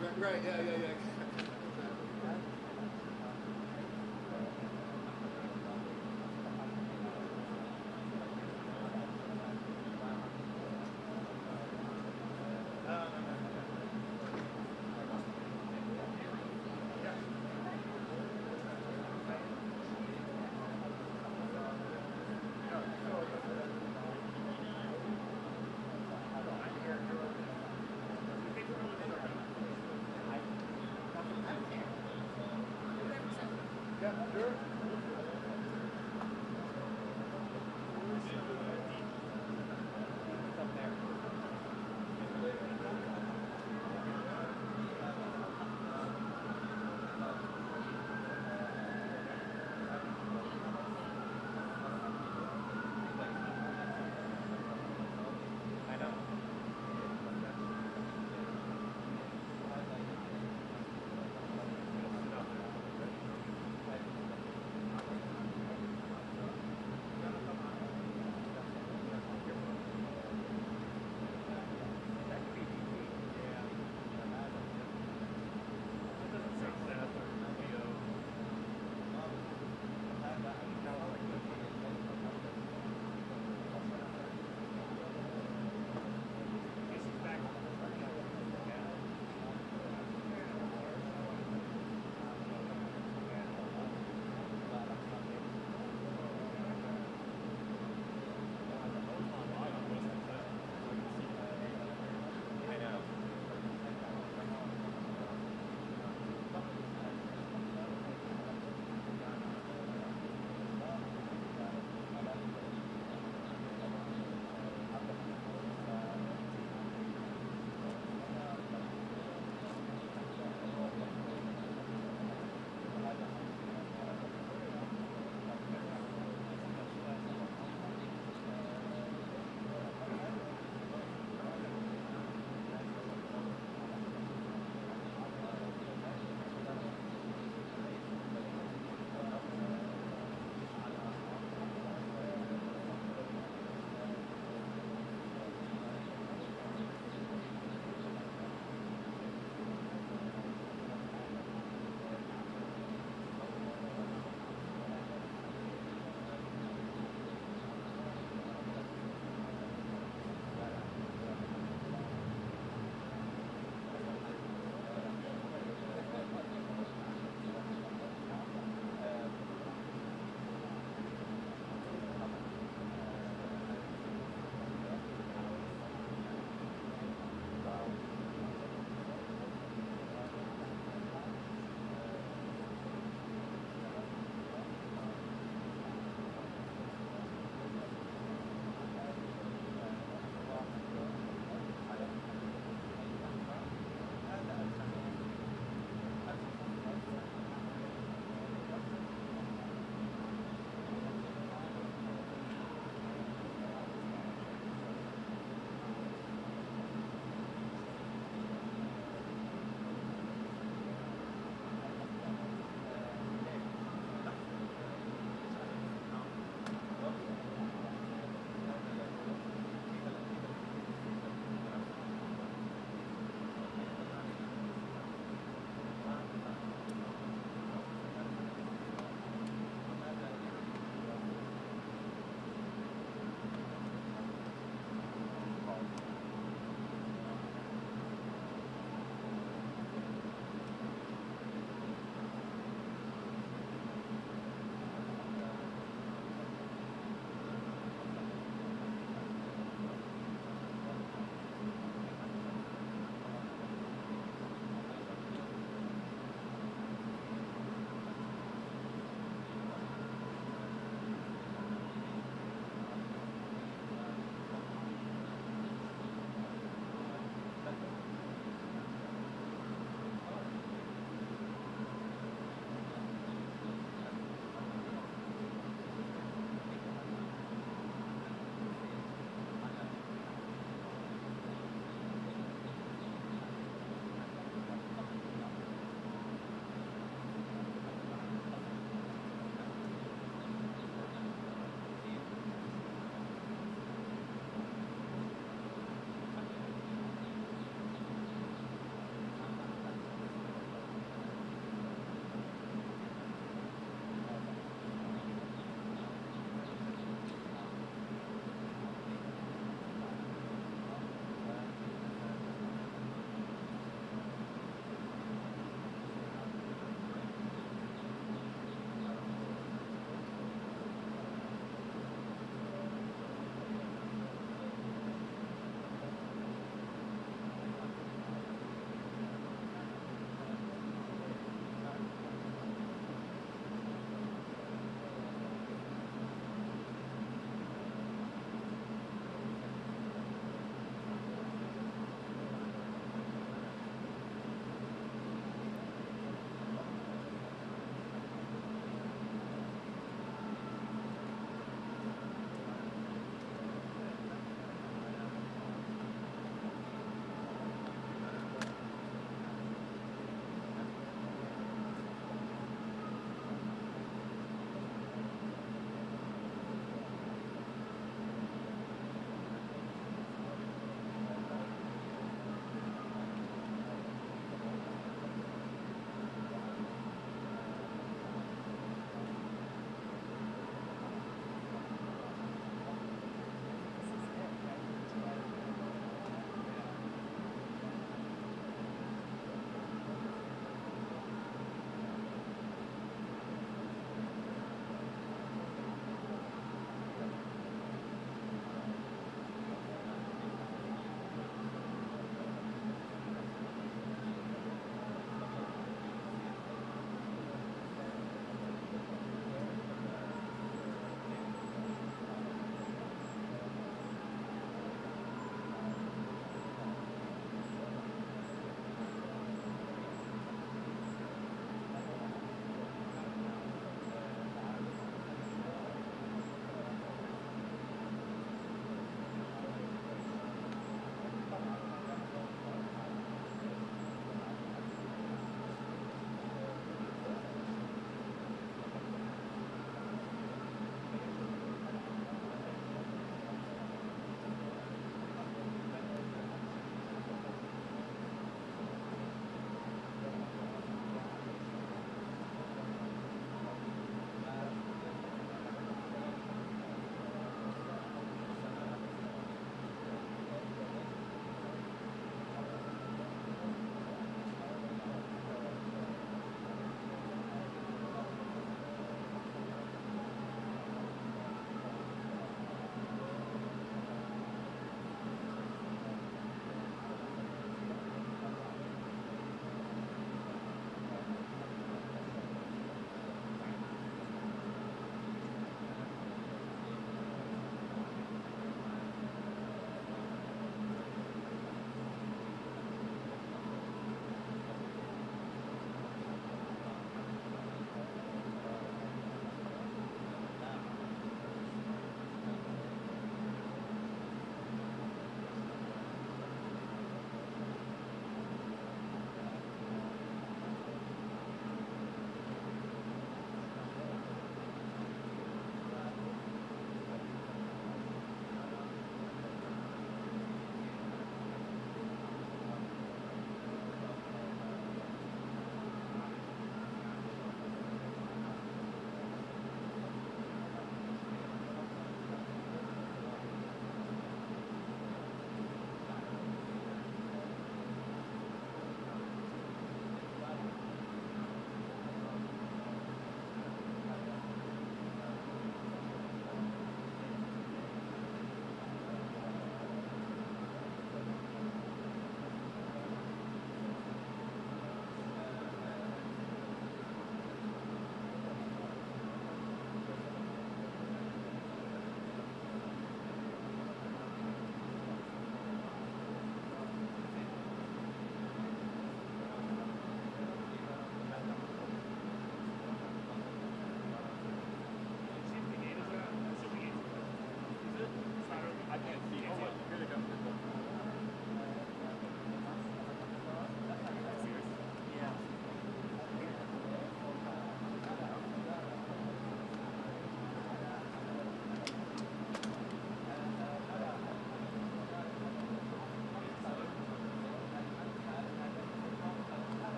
Right, yeah, yeah, yeah. Yeah, sure.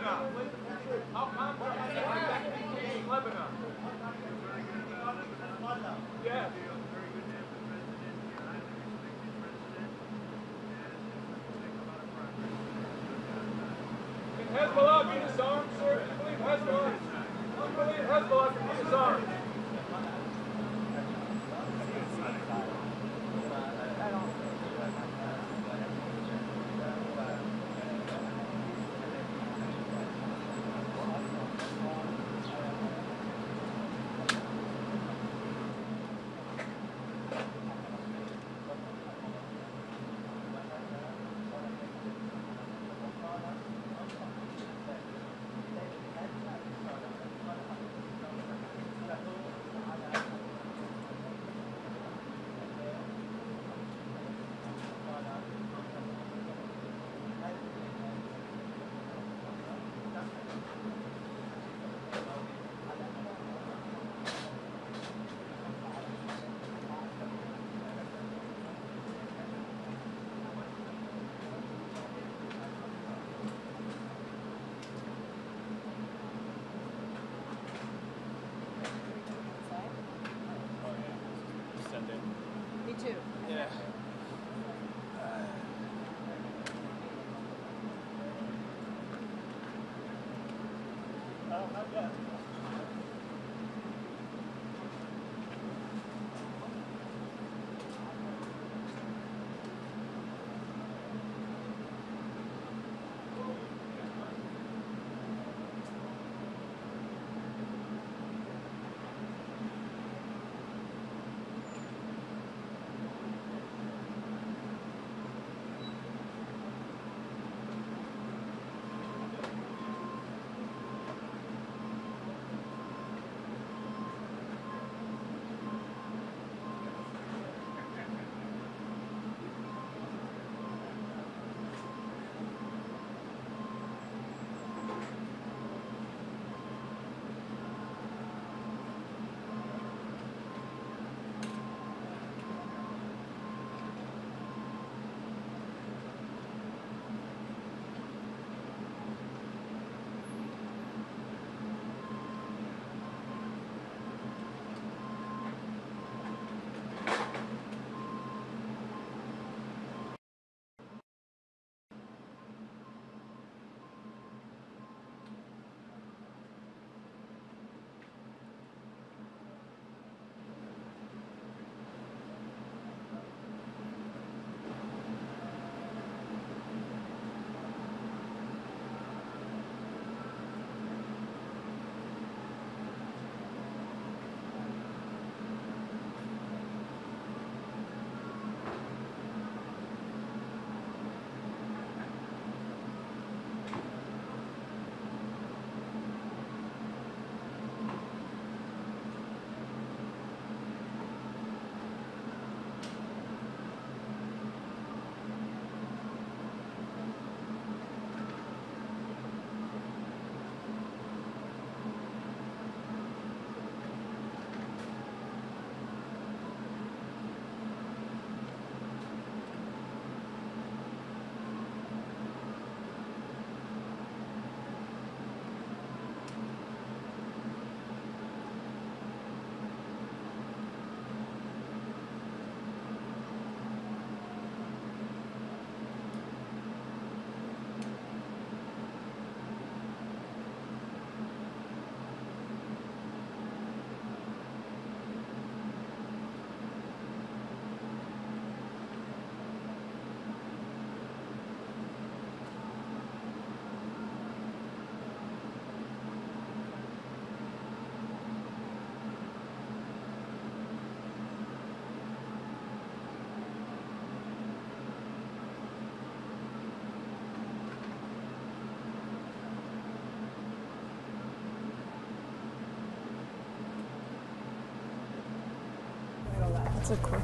Lebanon. How confident are you that in Lebanon? Yes. Can Hezbollah be disarmed, sir? Do you believe Hezbollah? Do you believe Hezbollah can be disarmed? Me too. Yeah. Not yet. It's a quick.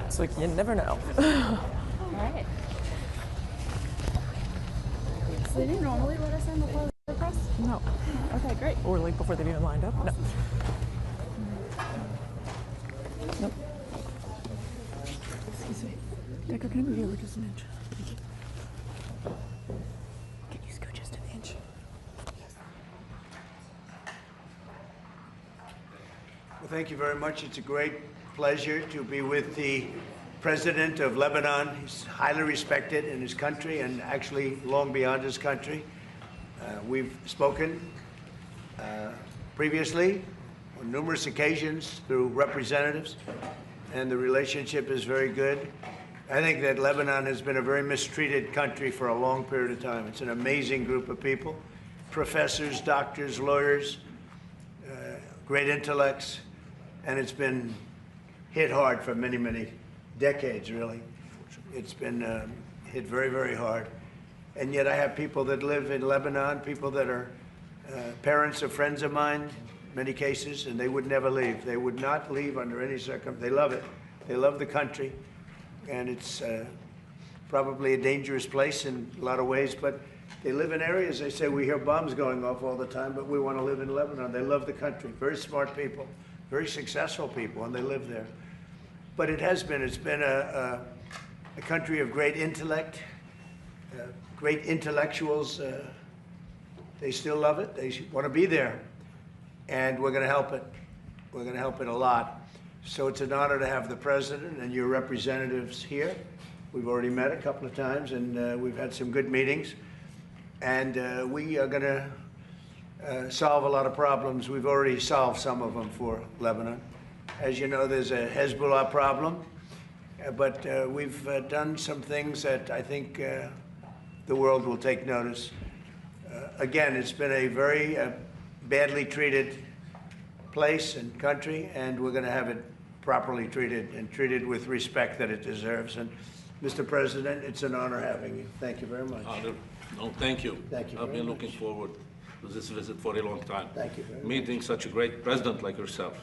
It's like you never know. Alright. So they didn't normally let us in before the press? No. Okay, great. Or like before they've even lined up. No. Nope. Excuse me. Decker, can I move you over just an inch? Can you scoot just an inch? Thank you very much. It's a great pleasure to be with the President of Lebanon. He's highly respected in his country and actually long beyond his country. We've spoken previously on numerous occasions through representatives, and the relationship is very good. I think that Lebanon has been a very mistreated country for a long period of time. It's an amazing group of people, professors, doctors, lawyers, great intellects, and it's been hit hard for many, many decades, really. It's been hit very, very hard. And yet I have people that live in Lebanon, people that are parents of friends of mine, many cases, and they would never leave. They would not leave under any circumstance. They love it. They love the country. And it's probably a dangerous place in a lot of ways, but they live in areas, they say, we hear bombs going off all the time, but we want to live in Lebanon. They love the country. Very smart people, very successful people, and they live there. But it's been a country of great intellect, great intellectuals. They still love it. They want to be there. And we're going to help it. We're going to help it a lot. So it's an honor to have the President and your representatives here. We've already met a couple of times, and we've had some good meetings. And we are going to solve a lot of problems. We've already solved some of them for Lebanon. As you know, there's a Hezbollah problem, but we've done some things that I think the world will take notice. Again, it's been a very badly treated place and country, and we're going to have it properly treated and treated with respect that it deserves. And Mr. President, it's an honor having you. Thank you very much. No, thank you. Thank you I've very been much. looking forward to this visit for a long time. Thank you very much. Meeting such a great president like yourself.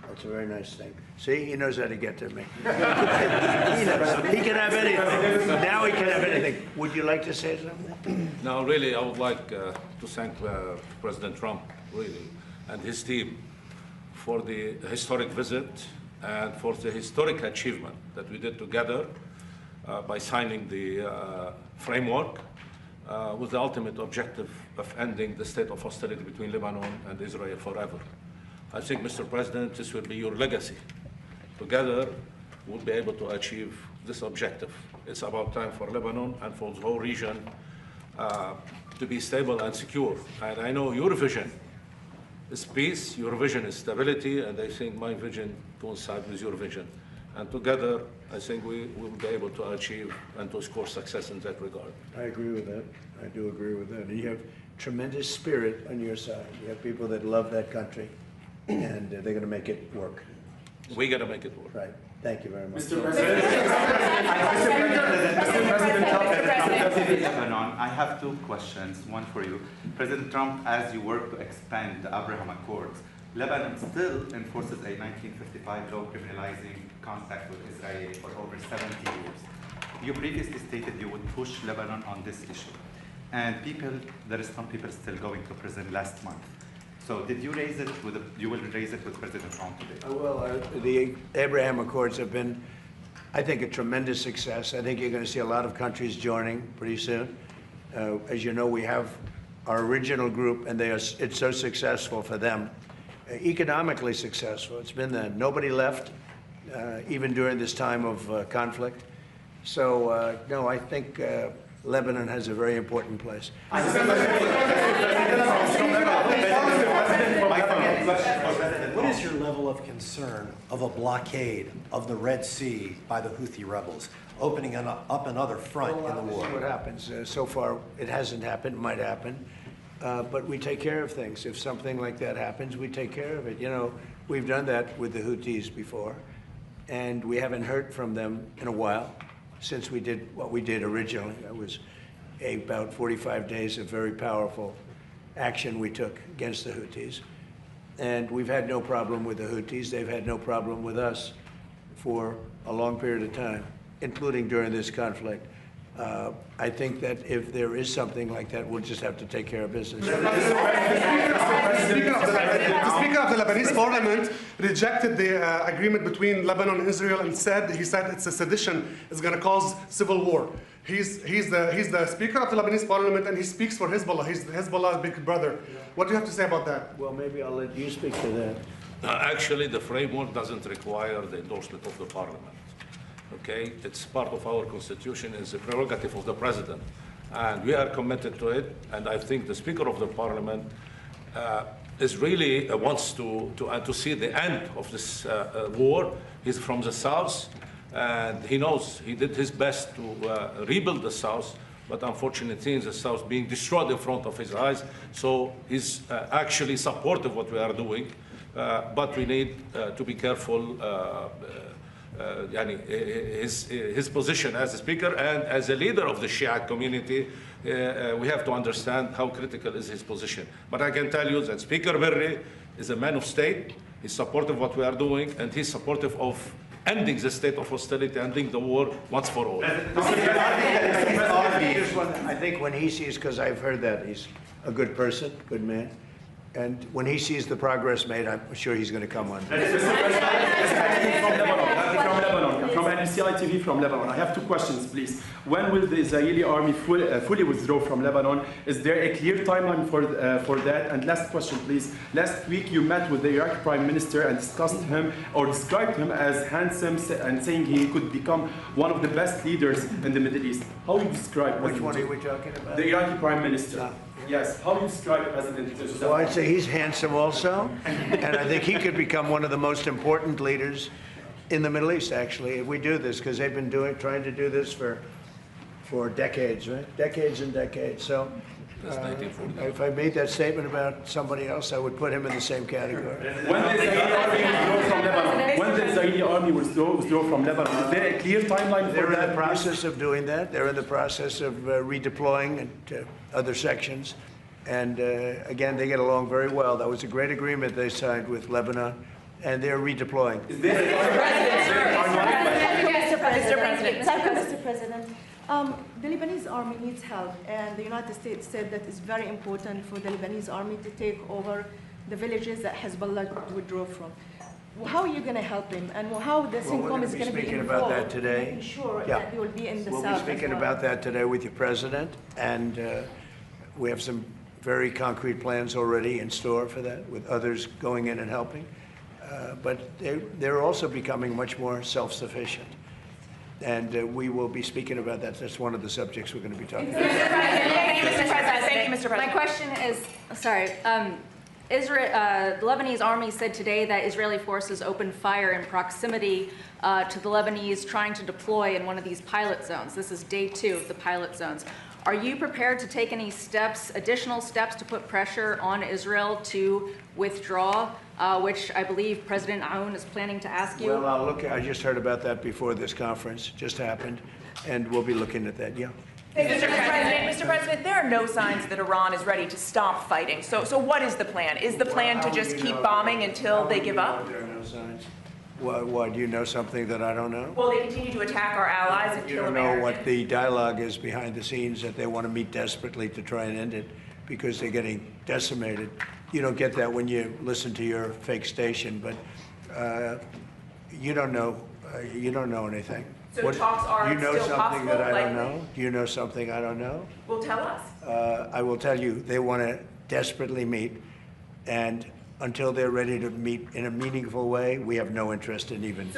That's a very nice thing. See, he knows how to get to me. He can have anything. Now he can have anything. Would you like to say something? Now, really, I would like to thank President Trump, really, and his team for the historic visit and for the historic achievement that we did together by signing the framework with the ultimate objective of ending the state of hostility between Lebanon and Israel forever. I think, Mr. President, this will be your legacy. Together, we'll be able to achieve this objective. It's about time for Lebanon and for the whole region to be stable and secure. And I know your vision is peace, your vision is stability, and I think my vision coincides with your vision. And together, I think we will be able to achieve and to score success in that regard. I agree with that. I do agree with that. And you have tremendous spirit on your side. You have people that love that country, and they're going to make it work. We're going to make it work. Right. Thank you very much. Mr. President, Lebanon, I have two questions, one for you. President Trump, as you work to expand the Abraham Accords, Lebanon still enforces a 1955 law criminalizing contact with Israel for over 70 years. You previously stated you would push Lebanon on this issue. And there is some people still going to prison last month. So did you raise it with, you will raise it with President Trump today? Well, the Abraham Accords have been, I think, a tremendous success. I think you're going to see a lot of countries joining pretty soon. As you know, we have our original group, and it's so successful for them. Economically successful. It's been there. Nobody left, even during this time of conflict. So, no, I think Lebanon has a very important place. What is your level of concern of a blockade of the Red Sea by the Houthi rebels, opening up another front in the war? See what happens. So far, it hasn't happened. It might happen. But we take care of things. If something like that happens, we take care of it. You know, we've done that with the Houthis before, and we haven't heard from them in a while since we did what we did originally. That was about 45 days of very powerful action we took against the Houthis. And we've had no problem with the Houthis. They've had no problem with us for a long period of time, including during this conflict. I think that if there is something like that, we'll just have to take care of business. The Speaker of the Lebanese Parliament rejected the agreement between Lebanon and Israel and he said it's a sedition. It's going to cause civil war. He's the Speaker of the Lebanese Parliament, and he speaks for Hezbollah. He's Hezbollah's big brother. What do you have to say about that? Well, maybe I'll let you speak to that. Actually, the framework doesn't require the endorsement of the parliament. Okay, it's part of our constitution. It's a prerogative of the president, and we are committed to it. And I think the Speaker of the Parliament is really wants to see the end of this war. He's from the south, and he knows he did his best to rebuild the south. But unfortunately, in the south being destroyed in front of his eyes. So he's actually supportive of what we are doing, but we need to be careful. His position as a speaker and as a leader of the Shia community, we have to understand how critical is his position. But I can tell you that Speaker Berry is a man of state. He's supportive of what we are doing, and he's supportive of ending the state of hostility, ending the war once for all. I think when he sees, because I've heard that, he's a good person, good man. And when he sees the progress made, I'm sure he's going to come on. From NCI TV from Lebanon. I have two questions, please. When will the Israeli army fully withdraw from Lebanon? Is there a clear timeline for that? And last question, please. Last week you met with the Iraqi Prime Minister and discussed him or described him as handsome and saying he could become one of the best leaders in the Middle East. How do you describe Which one are we talking about? the Iraqi Prime Minister? Yes. How do you describe President Joseph Well, I'd Aoun? say he's handsome also, and I think he could become one of the most important leaders in the Middle East, actually, if we do this, because they've been trying to do this for decades, right? Decades and decades. So if I made that statement about somebody else, I would put him in the same category. When the Israeli army withdraw from Lebanon, is there a clear timeline for They're in that? the process of doing that. They're in the process of redeploying to other sections. And again, they get along very well. That was a great agreement they signed with Lebanon, and they're redeploying. Mr. President. The Lebanese army needs help, and the United States said that it's very important for the Lebanese army to take over the villages that Hezbollah withdrew from. How are you going to help him, and how the CENTCOM is going to be Speaking involved about that today. to ensure Yeah. that they will be in the We'll south be speaking as well? about that today with your president, and we have some very concrete plans already in store for that, with others going in and helping. But they're also becoming much more self-sufficient. And we will be speaking about that. That's one of the subjects we're going to be talking about. Thank you, Mr. President. My question is, sorry, the Lebanese army said today that Israeli forces opened fire in proximity to the Lebanese trying to deploy in one of these pilot zones. This is day 2 of the pilot zones. Are you prepared to take any steps, additional steps to put pressure on Israel to withdraw, which I believe President Aoun is planning to ask you? Well, I'll look. I just heard about that before this conference just happened, and we'll be looking at that. Yeah. Mr. President, there are no signs that Iran is ready to stop fighting. So what is the plan? Is the plan to just keep bombing until they give up? There are no signs. Why, do you know something that I don't know? Well, they continue to attack our allies and You kill don't know Americans. what the dialogue is behind the scenes, that they want to meet desperately to try and end it because they're getting decimated. You don't get that when you listen to your fake station, but you don't know. You don't know anything. So talks are you know still something that I possible, don't know? Do you know something I don't know? Well, tell us. I will tell you, they want to desperately meet, and until they're ready to meet in a meaningful way, we have no interest in even.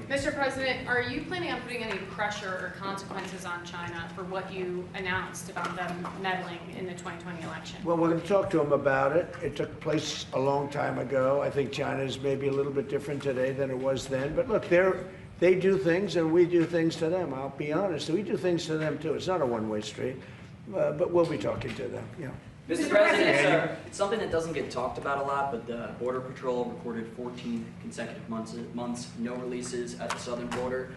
Mr. President, are you planning on putting any pressure or consequences on China for what you announced about them meddling in the 2020 election? Well, we're going to talk to them about it. It took place a long time ago. I think China's maybe a little bit different today than it was then. But look, they do things and we do things to them. I'll be honest. We do things to them too. It's not a one-way street. But we'll be talking to them. Yeah. Mr. President, it's something that doesn't get talked about a lot, but the Border Patrol recorded 14 consecutive months, no releases at the southern border.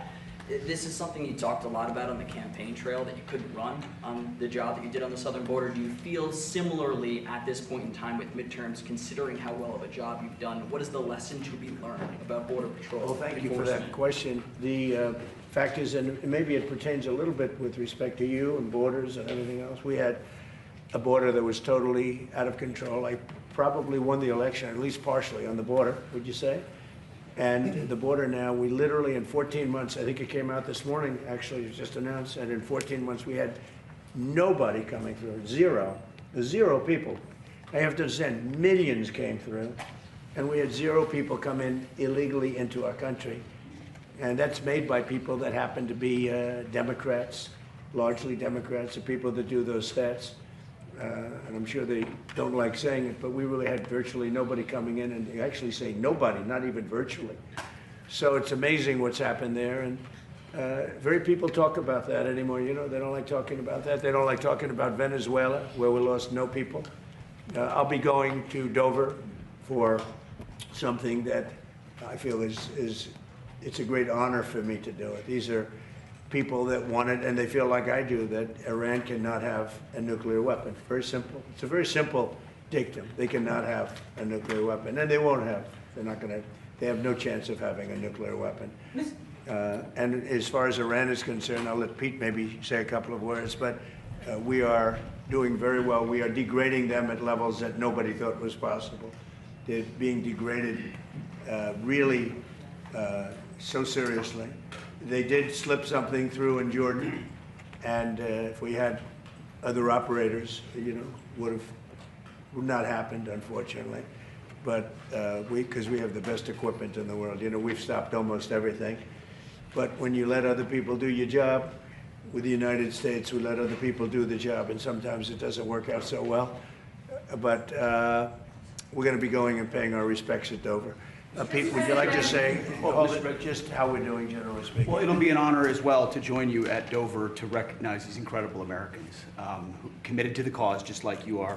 This is something you talked a lot about on the campaign trail, that you couldn't run on the job that you did on the southern border. Do you feel similarly at this point in time with midterms, considering how well of a job you've done? What is the lesson to be learned about Border Patrol? Well, thank you for that question. The fact is, and maybe it pertains a little bit with respect to you and borders and everything else, we had a border that was totally out of control. I probably won the election, at least partially, on the border, would you say? And the border now, we literally in 14 months, I think it came out this morning, actually, it was just announced, and in 14 months we had nobody coming through, zero people. I have to understand, millions came through, and we had 0 people come in illegally into our country. And that's made by people that happen to be Democrats, largely Democrats, the people that do those stats. And I'm sure they don't like saying it, but we really had virtually nobody coming in, and they actually say nobody, not even virtually. So it's amazing what's happened there, and very people talk about that anymore. You know, they don't like talking about that. They don't like talking about Venezuela, where we lost no people. I'll be going to Dover for something that I feel is it's a great honor for me to do it. These are people that want it, and they feel like I do, that Iran cannot have a nuclear weapon. Very simple. It's a very simple dictum. They cannot have a nuclear weapon, and they won't have. They're not going to. They have no chance of having a nuclear weapon. And as far as Iran is concerned, I'll let Pete maybe say a couple of words, but we are doing very well. We are degrading them at levels that nobody thought was possible. They're being degraded really so seriously. They did slip something through in Jordan, and if we had other operators, you know, would not happened, unfortunately. But because we have the best equipment in the world, you know, we've stopped almost everything. But when you let other people do your job, with the United States, we let other people do the job, and sometimes it doesn't work out so well. But we're going to be going and paying our respects at Dover. Pete, would you like to say just how we're doing, generally speaking? Well, it'll be an honor as well to join you at Dover to recognize these incredible Americans who committed to the cause just like you are.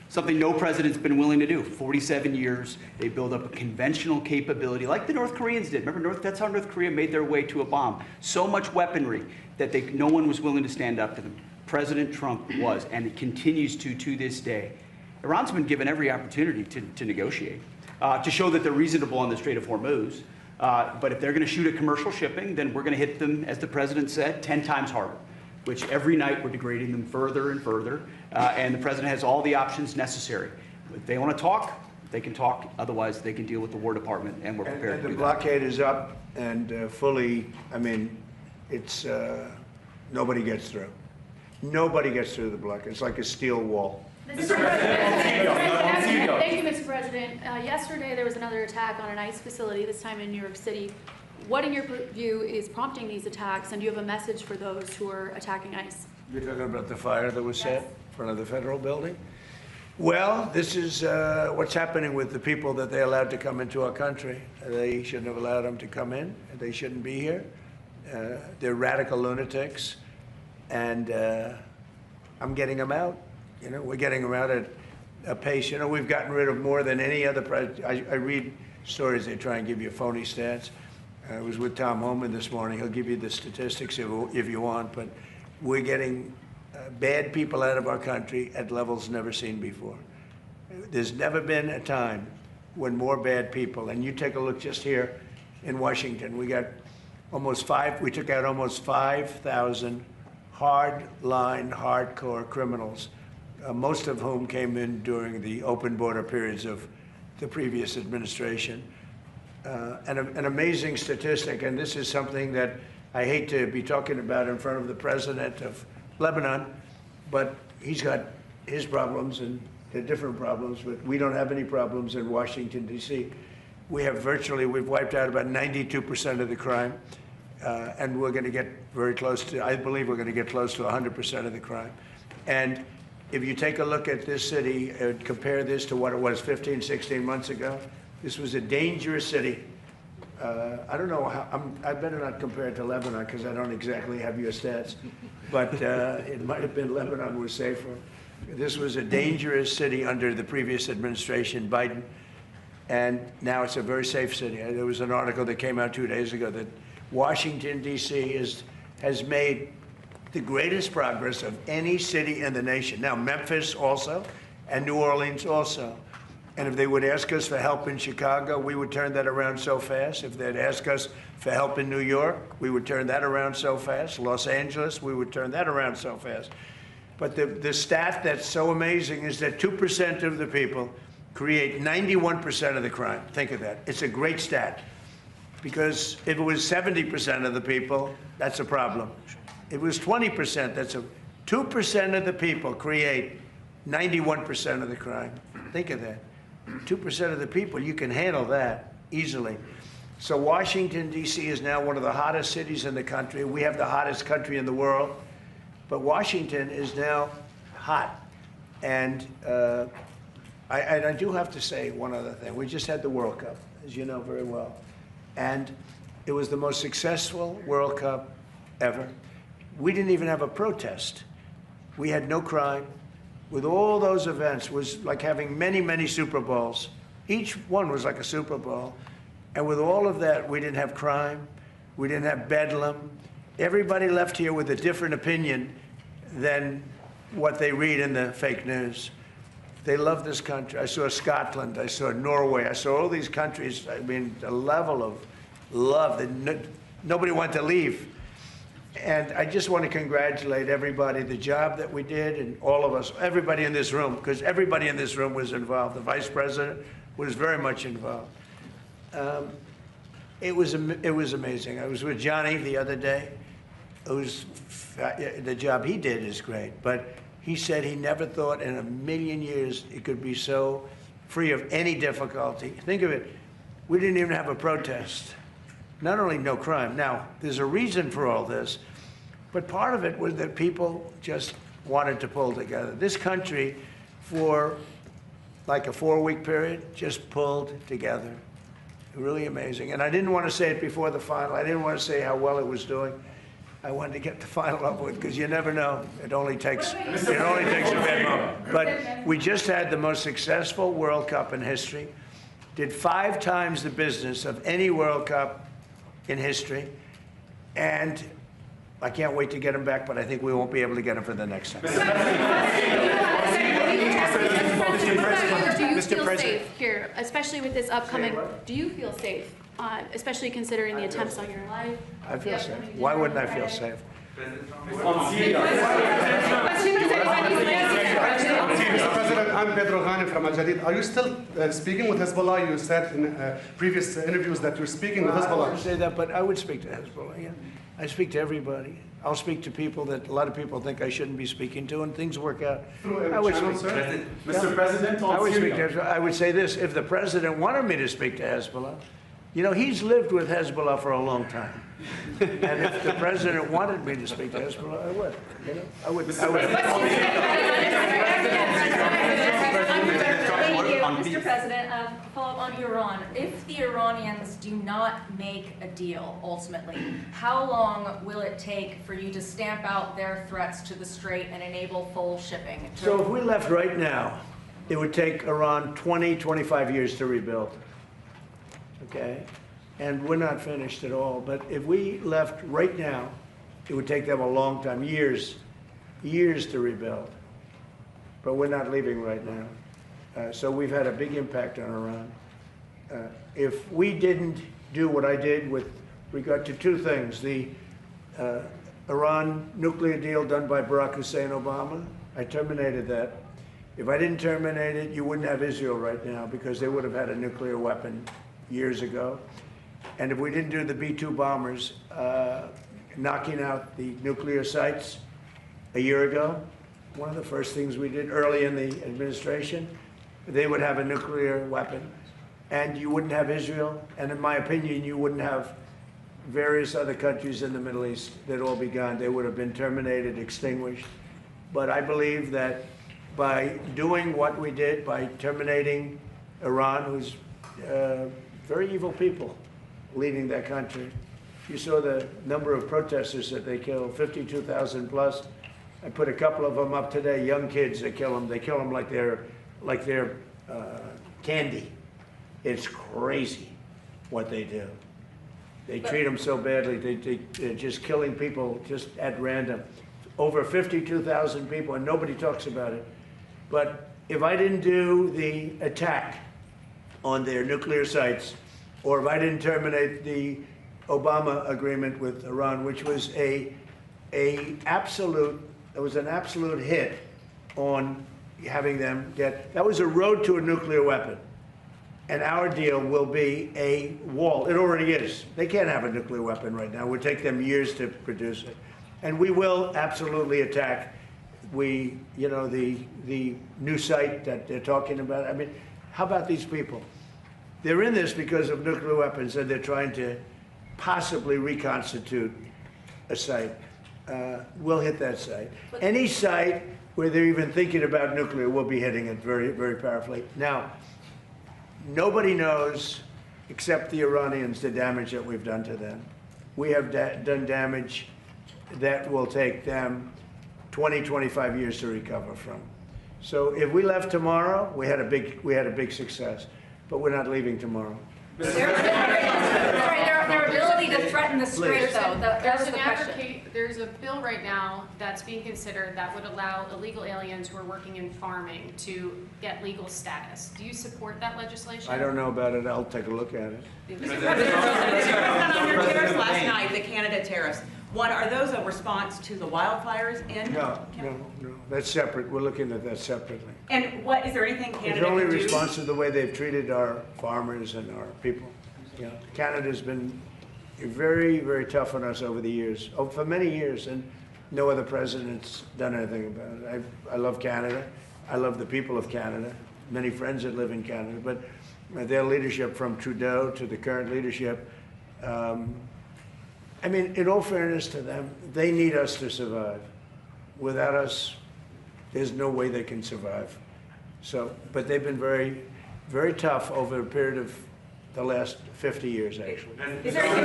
Something no president's been willing to do. 47 years, they build up a conventional capability like the North Koreans did. Remember, that's how North Korea made their way to a bomb. So much weaponry that no one was willing to stand up to them. President Trump was, and it continues to this day. Iran's been given every opportunity to negotiate, to show that they're reasonable on the Strait of Hormuz. But if they're going to shoot at commercial shipping, then we're going to hit them, as the president said, 10 times harder, which every night we're degrading them further and further. And the president has all the options necessary. If they want to talk, they can talk. Otherwise, they can deal with the War Department, and we're prepared to do that. The blockade is up and fully, I mean, it's, nobody gets through. Nobody gets through the blockade. It's like a steel wall. Mr. President, thank you, Mr. President. Yesterday, there was another attack on an ICE facility, this time in New York City. What, in your view, is prompting these attacks, and do you have a message for those who are attacking ICE? You're talking about the fire that was set in front of the federal building? Well, this is what's happening with the people that they allowed to come into our country. They shouldn't have allowed them to come in. They shouldn't be here. They're radical lunatics, and I'm getting them out. You know, we're getting them out at a pace. You know, we've gotten rid of more than any other president. I read stories. They try and give you phony stats. I was with Tom Homan this morning. He'll give you the statistics if you want, but we're getting bad people out of our country at levels never seen before. There's never been a time when more bad people, and you take a look just here in Washington, we took out almost 5,000 hard-line, hardcore criminals, most of whom came in during the open border periods of the previous administration. An amazing statistic, and this is something that I hate to be talking about in front of the president of Lebanon, but he's got his problems and they're different problems, but we don't have any problems in Washington, D.C. We've wiped out about 92% of the crime, and we're going to get very close to, I believe we're going to get close to 100% of the crime. And if you take a look at this city and compare this to what it was 15, 16 months ago, this was a dangerous city. I don't know how, I better not compare it to Lebanon because I don't exactly have your stats, but it might have been Lebanon was safer. This was a dangerous city under the previous administration, Biden, and now it's a very safe city. There was an article that came out 2 days ago that Washington, D.C. has made the greatest progress of any city in the nation. Now, Memphis also, and New Orleans also. And if they would ask us for help in Chicago, we would turn that around so fast. If they'd ask us for help in New York, we would turn that around so fast. Los Angeles, we would turn that around so fast. But the stat that's so amazing is that 2% of the people create 91% of the crime. Think of that. It's a great stat. Because if it was 70% of the people, that's a problem. If it was 20%, 2% of the people create 91% of the crime. Think of that. 2% of the people, you can handle that easily. So Washington, D.C. is now one of the hottest cities in the country. We have the hottest country in the world. But Washington is now hot. And I do have to say one other thing. We just had the World Cup, as you know very well. And it was the most successful World Cup ever. We didn't even have a protest. We had no crime. With all those events, it was like having many, many Super Bowls. Each one was like a Super Bowl. And with all of that, we didn't have crime. We didn't have bedlam. Everybody left here with a different opinion than what they read in the fake news. They love this country. I saw Scotland. I saw Norway. I saw all these countries. I mean, the level of love that nobody wanted to leave. And I just want to congratulate everybody, the job that we did, and all of us, everybody in this room, because everybody in this room was involved. The vice president was very much involved. It was amazing. I was with Johnny the other day. The job he did is great, but he said he never thought in a million years it could be so free of any difficulty. Think of it. We didn't even have a protest. Not only no crime. Now, there's a reason for all this, but part of it was that people just wanted to pull together. This country, for like a 4-week period, just pulled together. Really amazing. And I didn't want to say it before the final. I didn't want to say how well it was doing. I wanted to get the final up with, because you never know. It only takes a bad moment. But we just had the most successful World Cup in history. Did 5 times the business of any World Cup in history. And I can't wait to get him back, but I think we won't be able to get him for the next time. Do you feel safe here, especially with this upcoming, do you feel safe, especially considering the attempts on your life? I feel safe. Why wouldn't I feel safe? Mr. President, I'm Pedro Ghani from Al Jadid. Are you still speaking with Hezbollah? You said in previous interviews that you're speaking with Hezbollah. I wouldn't say that, but I would speak to Hezbollah, yeah. I speak to everybody. I'll speak to people that a lot of people think I shouldn't be speaking to, and things work out. I would speak to Mr. President, I would speak to, I would say this, if the president wanted me to speak to Hezbollah, you know, he's lived with Hezbollah for a long time. And if the president wanted me to speak to Hezbollah, I would. You know, I would. Thank you, Mr. President. Follow up on Iran. If the Iranians do not make a deal, ultimately, how long will it take for you to stamp out their threats to the Strait and enable full shipping? So if we left right now, it would take Iran 20, 25 years to rebuild. Okay? And we're not finished at all. But if we left right now, it would take them a long time, years to rebuild. But we're not leaving right now. So we've had a big impact on Iran. If we didn't do what I did with regard to 2 things, the Iran nuclear deal done by Barack Hussein Obama, I terminated that. If I didn't terminate it, you wouldn't have Israel right now, because they would have had a nuclear weapon years ago. And if we didn't do the B-2 bombers, knocking out the nuclear sites a year ago, one of the first things we did early in the administration, they would have a nuclear weapon, and you wouldn't have Israel, and in my opinion, you wouldn't have various other countries in the Middle East. They'd all be gone. They would have been terminated, extinguished. But I believe that by doing what we did, by terminating Iran, who's very evil people leading that country. You saw the number of protesters that they killed, 52,000 plus. I put a couple of them up today, young kids, they kill them. They kill them like they're candy. It's crazy what they do. They treat them so badly. They're just killing people just at random. Over 52,000 people, and nobody talks about it. But if I didn't do the attack on their nuclear sites, or if I didn't terminate the Obama agreement with Iran, which was an absolute hit on having them get, that was a road to a nuclear weapon. And our deal will be a wall. It already is. They can't have a nuclear weapon right now. It would take them years to produce it. And we will absolutely attack we, you know, the new site that they're talking about. I mean, how about these people? They're in this because of nuclear weapons, and they're trying to possibly reconstitute a site. We'll hit that site. Any site where they're even thinking about nuclear, we'll be hitting it very, very powerfully. Now, nobody knows, except the Iranians, the damage that we've done to them. We have done damage that will take them 20, 25 years to recover from. So if we left tomorrow, we had a big success, but we're not leaving tomorrow. Their ability to threaten the Strait, though, that was the question. There's a bill right now that's being considered that would allow illegal aliens who are working in farming to get legal status. Do you support that legislation? I don't know about it. I'll take a look at it. Mr. President, on your tariffs last night, the Canada tariffs. One, are those a response to the wildfires in? No. That's separate. We're looking at that separately. And what, is there anything Canada It's only can do? response to the way they've treated our farmers and our people. Yeah. Canada's been very, very tough on us over the years, for many years, and no other president's done anything about it. I love Canada. I love the people of Canada. Many friends that live in Canada, but their leadership, from Trudeau to the current leadership, I mean, in all fairness to them, they need us to survive. Without us, there's no way they can survive. So, but they've been very, very tough over a period of the last 50 years, actually. Is there anything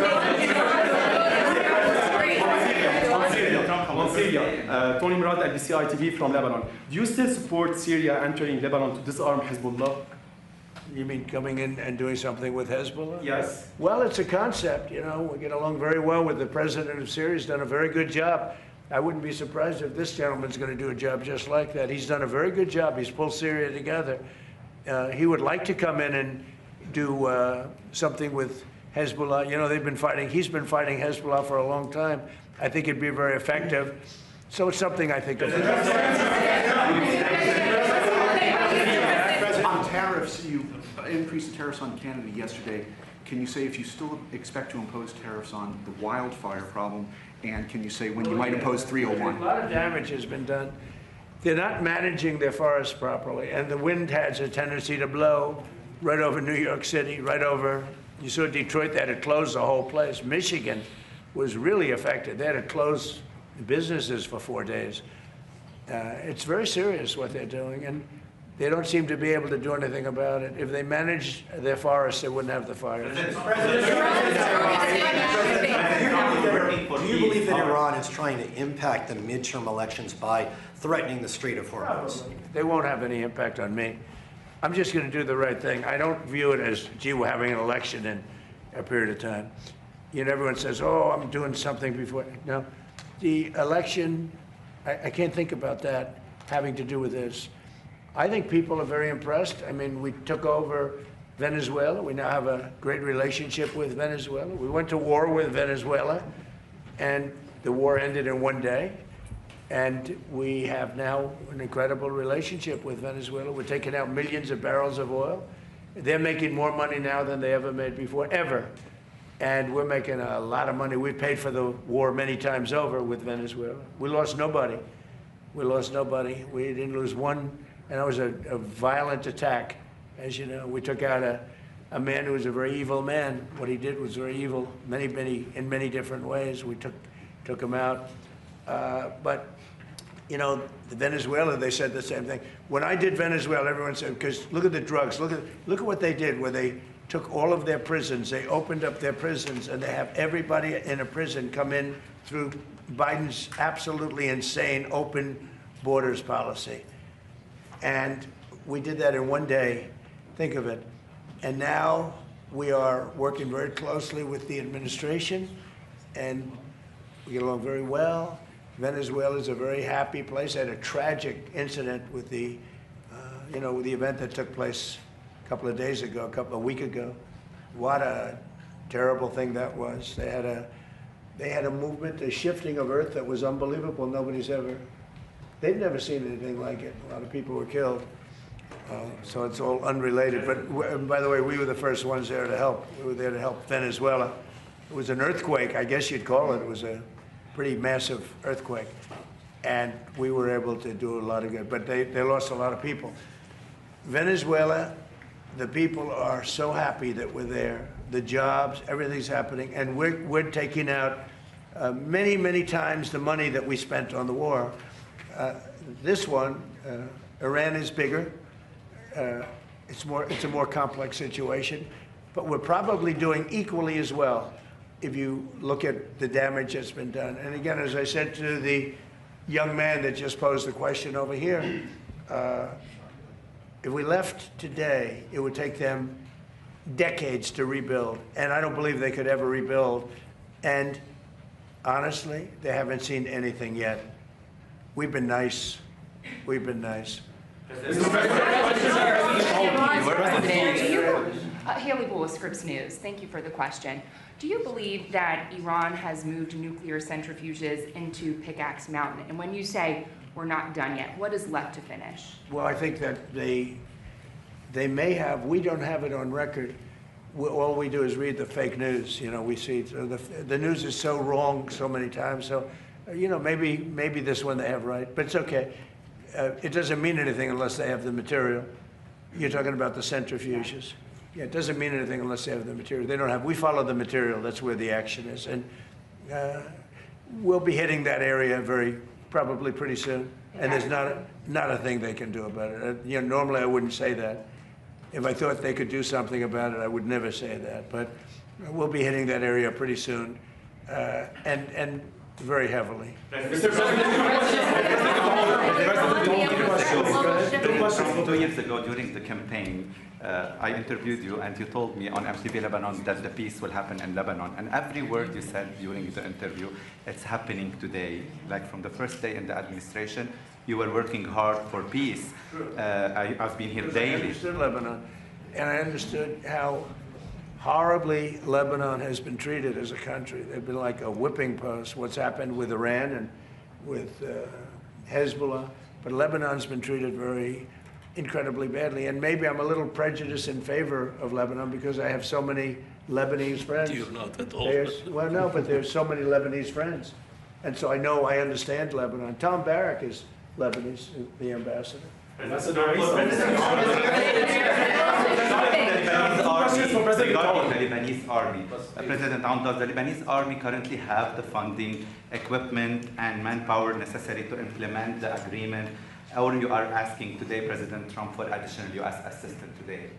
Tony Murad, LBC ITV from Lebanon. Do you still support Syria entering Lebanon to disarm Hezbollah? You mean coming in and doing something with Hezbollah? Yes. Well, it's a concept, you know. We get along very well with the president of Syria. He's done a very good job. I wouldn't be surprised if this gentleman's going to do a job just like that. He's done a very good job. He's pulled Syria together. He would like to come in and do something with Hezbollah. You know, they've been fighting. He's been fighting Hezbollah for a long time. I think it'd be very effective. So it's something I think about. On tariffs, you increased the tariffs on Canada yesterday. Can you say if you still expect to impose tariffs on the wildfire problem, and can you say when you might impose 301? A lot of damage has been done. They're not managing their forests properly, and the wind has a tendency to blow right over New York City, right over, you saw Detroit, they had to close the whole place. Michigan was really affected. They had to close businesses for 4 days. It's very serious what they're doing, and they don't seem to be able to do anything about it. If they managed their forests, they wouldn't have the fires. Do you believe that Iran is trying to impact the midterm elections by threatening the Strait of Hormuz? They won't have any impact on me. I'm just going to do the right thing. I don't view it as, gee, we're having an election in a period of time. You know, everyone says, oh, I'm doing something before. No, the election, I can't think about that having to do with this. I think people are very impressed. I mean, we took over Venezuela. We now have a great relationship with Venezuela. We went to war with Venezuela, and the war ended in 1 day. And we have now an incredible relationship with Venezuela. We're taking out millions of barrels of oil. They're making more money now than they ever made before, ever. And we're making a lot of money. We've paid for the war many times over with Venezuela. We lost nobody. We lost nobody. We didn't lose one. And it was a violent attack. As you know, we took out a man who was a very evil man. What he did was very evil, in many different ways. We took him out. But, you know, Venezuela, they said the same thing. When I did Venezuela, everyone said, because look at the drugs. Look at what they did, where they took all of their prisons. They opened up their prisons, and they have everybody in a prison come in through Biden's absolutely insane open borders policy. And we did that in 1 day. Think of it. And now we are working very closely with the administration, and we get along very well. Venezuela is a very happy place. I had a tragic incident with the, with the event that took place a couple of days ago, a week ago. What a terrible thing that was. They had a movement, a shifting of earth that was unbelievable. They've never seen anything like it. A lot of people were killed. So it's all unrelated. But by the way, we were the first ones there to help. We were there to help Venezuela. It was an earthquake, I guess you'd call it. It was a pretty massive earthquake. and we were able to do a lot of good. But they lost a lot of people. Venezuela, the people are so happy that we're there. The jobs, everything's happening, and we're taking out many, many times the money that we spent on the war. This one, Iran is bigger. It's a more complex situation, but we're probably doing equally as well if you look at the damage that's been done. And again, as I said to the young man that just posed the question over here, if we left today, it would take them decades to rebuild, and I don't believe they could ever rebuild. And honestly, they haven't seen anything yet. We've been nice. We've been nice. Haley Bull, Scripps News. Thank you for the question. Do you believe that Iran has moved nuclear centrifuges into Pickaxe Mountain? And when you say we're not done yet, what is left to finish? Well, I think that they may have. We don't have it on record. All we do is read the fake news. You know, we see the news is so wrong so many times. So, you know, maybe this one they have right, but it's okay. It doesn't mean anything unless they have the material. You're talking about the centrifuges. Yeah, it doesn't mean anything unless they have the material. They don't have. We follow the material. That's where the action is, and we'll be hitting that area probably pretty soon. And there's not a thing they can do about it. You know, normally I wouldn't say that. If I thought they could do something about it, I would never say that. But we'll be hitting that area pretty soon, and very heavily. Mr. President, 2 years ago during the campaign, I interviewed you and you told me on MTV Lebanon that the peace will happen in Lebanon. And every word you said during the interview, it's happening today. Like from the first day in the administration, you were working hard for peace. I've been here daily. I understood Lebanon, and I understood how horribly Lebanon has been treated as a country. They've been like a whipping post. What's happened with Iran and with Hezbollah, but Lebanon's been treated very incredibly badly. And maybe I'm a little prejudiced in favor of Lebanon because I have so many Lebanese friends. You're not at all. Well, no, but there's so many Lebanese friends. And so I understand Lebanon. Tom Barrack is Lebanese, the ambassador. Regarding the Lebanese army, President Aoun, does the Lebanese army currently have the funding, equipment, and manpower necessary to implement the agreement? Or you are asking today President Trump for additional U.S. assistance today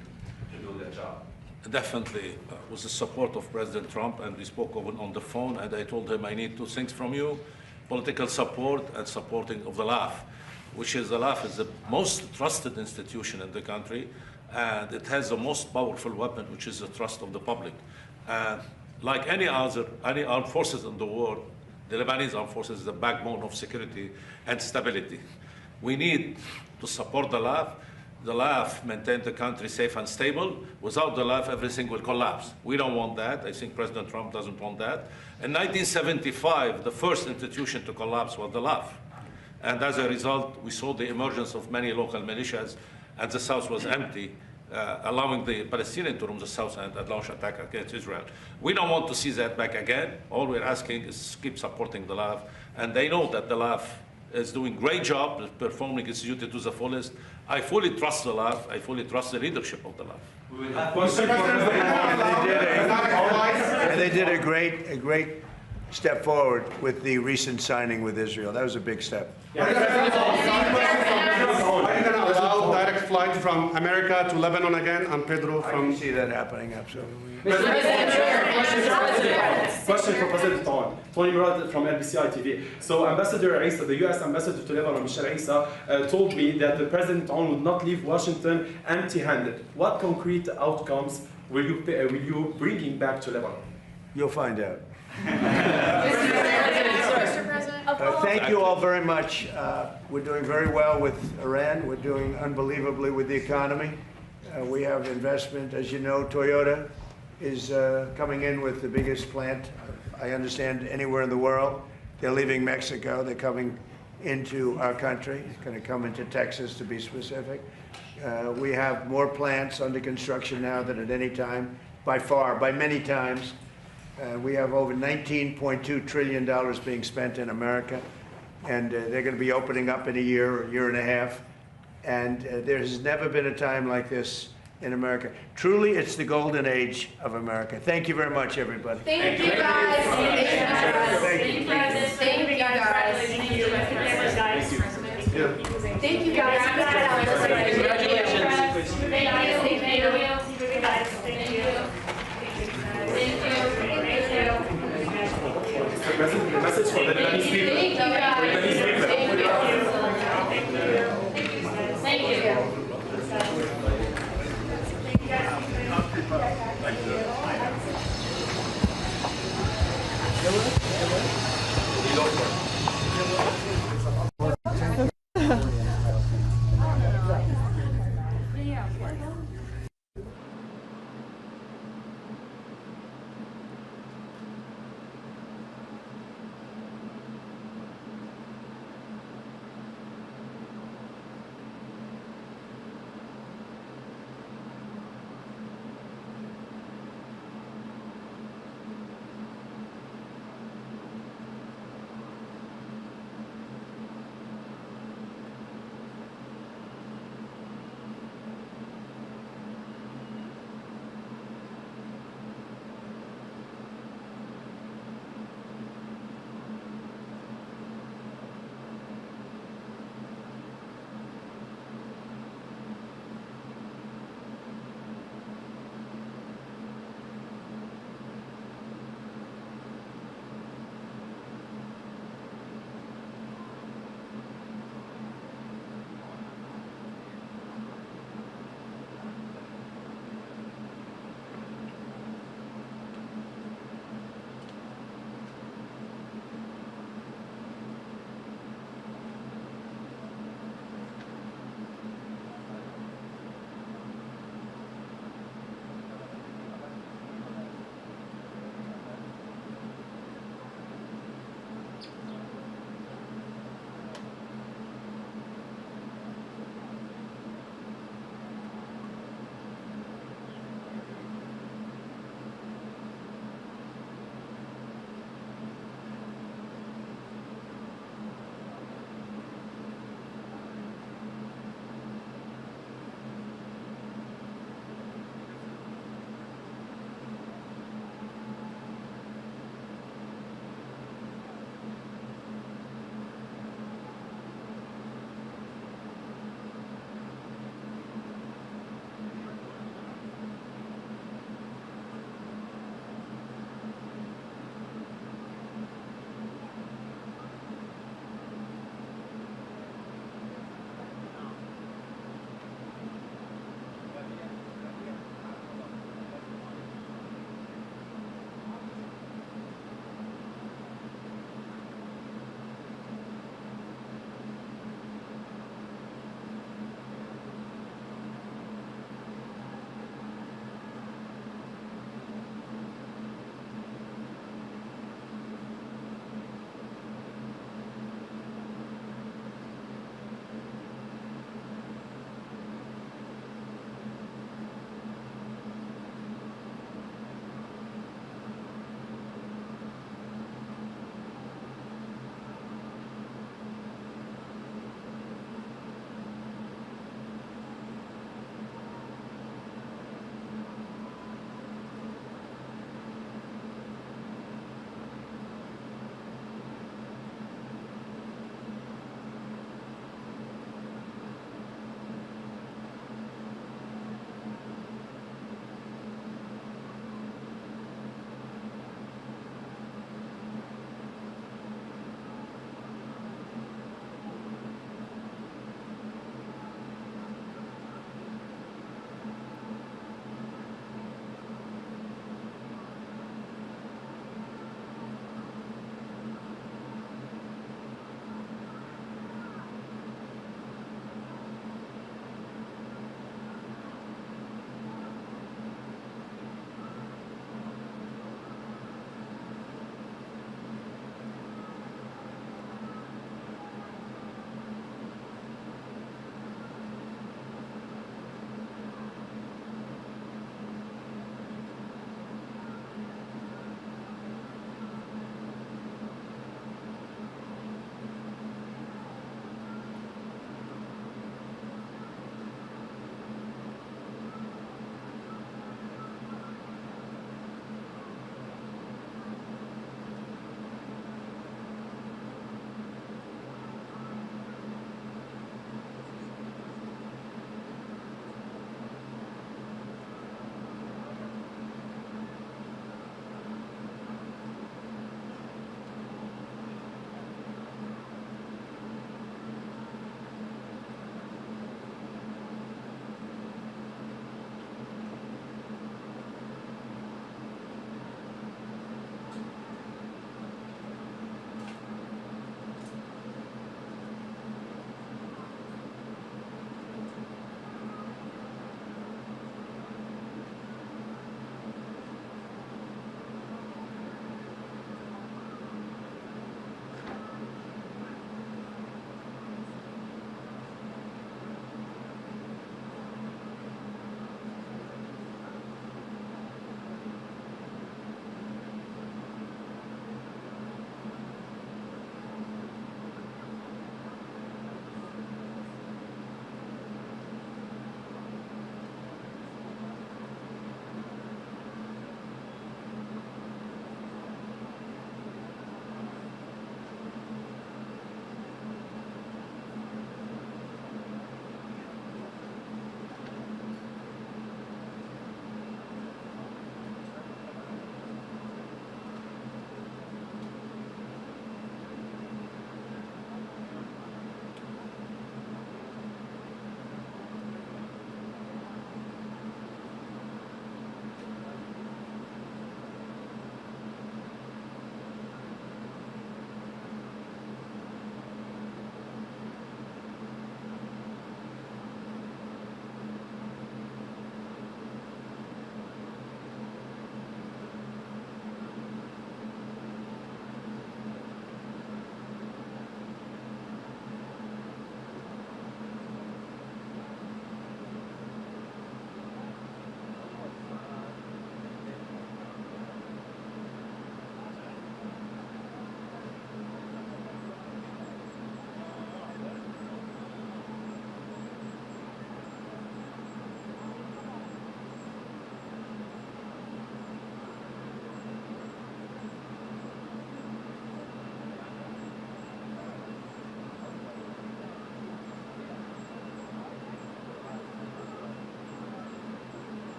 to do the job? Definitely, with the support of President Trump, and we spoke on the phone, and I told him I need two things from you: political support and supporting of the LAF, which is the LAF is the most trusted institution in the country, and it has the most powerful weapon, which is the trust of the public. And like any armed forces in the world, the Lebanese armed forces is the backbone of security and stability. We need to support the LAF. The LAF maintain the country safe and stable. Without the LAF, everything will collapse. We don't want that. I think President Trump doesn't want that. In 1975, the first institution to collapse was the LAF. And as a result, we saw the emergence of many local militias, and the south was empty, allowing the Palestinians to roam the south and launch attack against Israel. We don't want to see that back again. All we're asking is keep supporting the LAF, and they know that the LAF is doing a great job, performing its duty to the fullest. I fully trust the LAF. I fully trust the leadership of the LAF. And they did a great step forward with the recent signing with Israel. That was a big step. Are you going to allow direct flight from America to Lebanon again? I'm Pedro from... I can see that happening, absolutely. Question for President Aoun. Tony Murad from LBCI TV. So Ambassador Isa, the U.S. Ambassador to Lebanon, Michel Isa, told me that the President Aoun would not leave Washington empty-handed. What concrete outcomes will you bring back to Lebanon? You'll find out. Mr. President. Thank you all very much. We're doing very well with Iran. We're doing unbelievably with the economy. We have investment. As you know, Toyota is coming in with the biggest plant, I understand, anywhere in the world. They're leaving Mexico. They're coming into our country. It's going to come into Texas, to be specific. We have more plants under construction now than at any time, by far, by many times. We have over $19.2 trillion being spent in America. and they're going to be opening up in a year and a half. And there has never been a time like this in America. Truly, it's the golden age of America. Thank you very much, everybody. Thank you, guys. Thank you, guys. Thank you, guys. Thank you, guys. Thank you, guys. Thank you, guys. Congratulations. Thank you. Thank you, guys. Thank you. Mr. President, the message for the Lebanese people. Thank you, guys. For the Lebanese people. Thank you.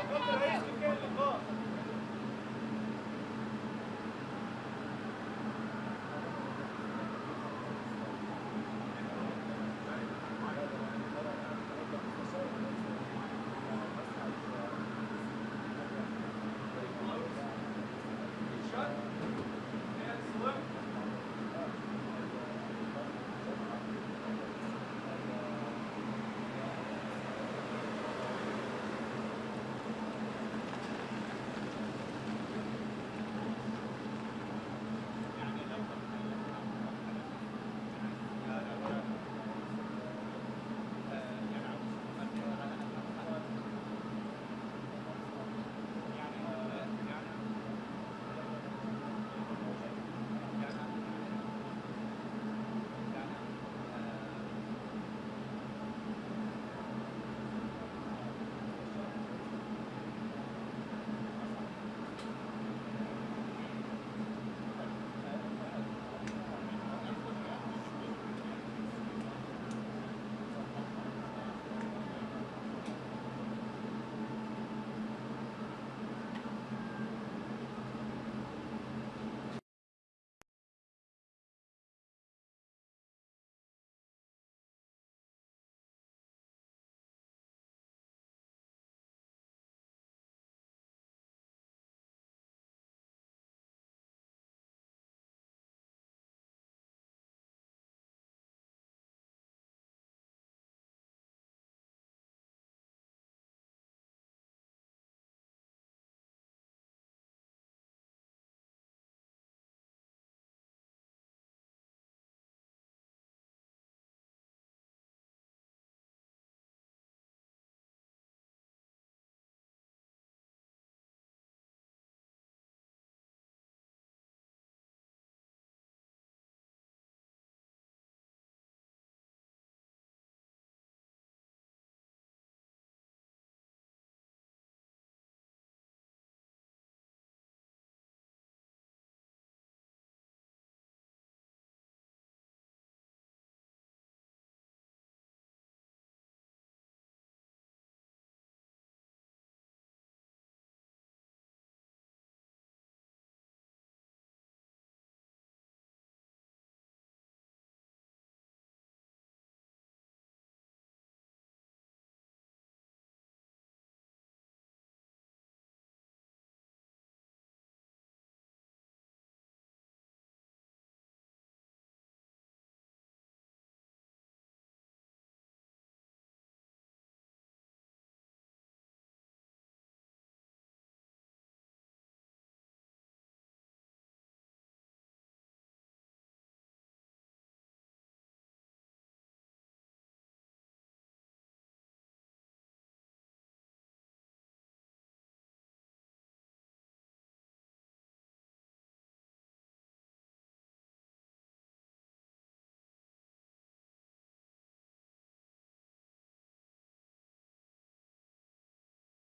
فخامة الرئيس كيف كان اللقاء؟